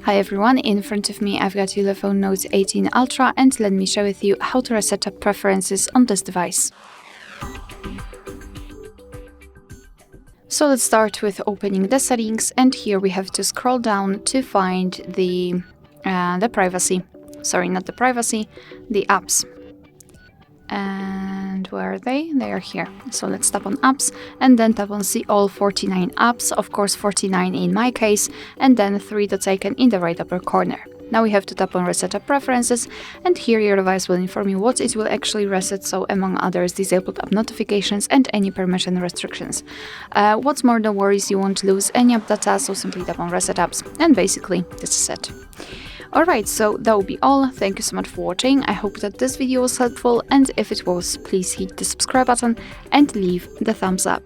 Hi everyone, in front of me I've got Ulefone Note 18 Ultra and let me share with you how to reset up preferences on this device. So let's start with opening the settings, and here we have to scroll down to find the privacy. Sorry, not the privacy, the apps. And where are they? They are here. So let's tap on apps and then tap on see all 49 apps, of course 49 in my case, and then 3 dots icon in the right upper corner. Now we have to tap on reset up preferences, and here your device will inform you what it will actually reset, so among others disabled app notifications and any permission restrictions. What's more, no worries, you won't lose any app data, so simply tap on reset apps and basically this is it. Alright, so that will be all. Thank you so much for watching. I hope that this video was helpful, and if it was, please hit the subscribe button and leave the thumbs up.